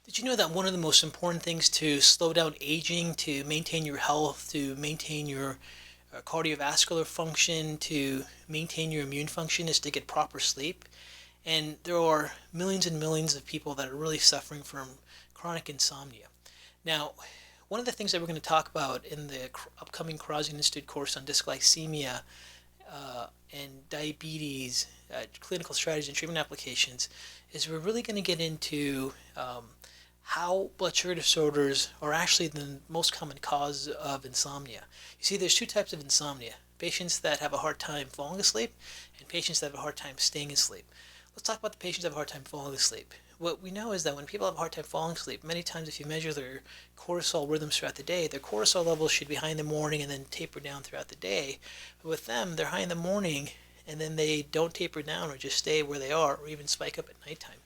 Did you know that one of the most important things to slow down aging, to maintain your health, to maintain your cardiovascular function, to maintain your immune function is to get proper sleep? And there are millions and millions of people that are really suffering from chronic insomnia. Now, one of the things that we're going to talk about in the upcoming Kharrazian Institute course on dysglycemia and diabetes, clinical strategies and treatment applications, is we're really going to get into how blood sugar disorders are actually the most common cause of insomnia. You see, there's two types of insomnia: patients that have a hard time falling asleep and patients that have a hard time staying asleep. Let's talk about the patients that have a hard time falling asleep. What we know is that when people have a hard time falling asleep, many times if you measure their cortisol rhythms throughout the day, their cortisol levels should be high in the morning and then taper down throughout the day. But with them, they're high in the morning and then they don't taper down or just stay where they are or even spike up at nighttime.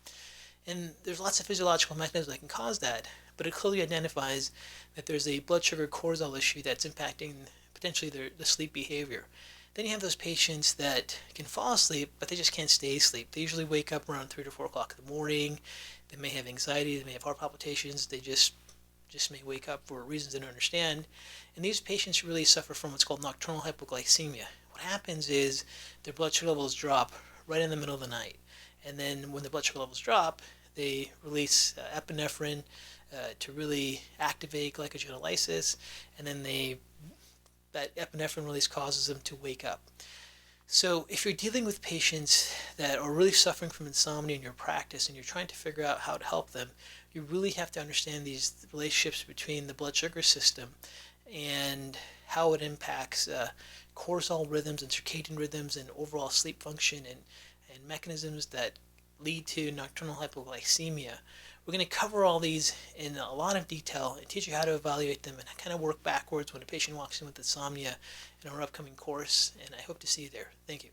And there's lots of physiological mechanisms that can cause that, but it clearly identifies that there's a blood sugar cortisol issue that's impacting potentially the sleep behavior. Then you have those patients that can fall asleep, but they just can't stay asleep. They usually wake up around 3 to 4 o'clock in the morning. They may have anxiety, they may have heart palpitations, they just may wake up for reasons they don't understand. And these patients really suffer from what's called nocturnal hypoglycemia. What happens is their blood sugar levels drop right in the middle of the night. And then when the blood sugar levels drop, they release epinephrine to really activate glycogenolysis, and then that epinephrine release causes them to wake up. So if you're dealing with patients that are really suffering from insomnia in your practice and you're trying to figure out how to help them, you really have to understand these relationships between the blood sugar system and how it impacts cortisol rhythms and circadian rhythms and overall sleep function and mechanisms that lead to nocturnal hypoglycemia. We're going to cover all these in a lot of detail and teach you how to evaluate them and kind of work backwards when a patient walks in with insomnia in our upcoming course. And I hope to see you there. Thank you.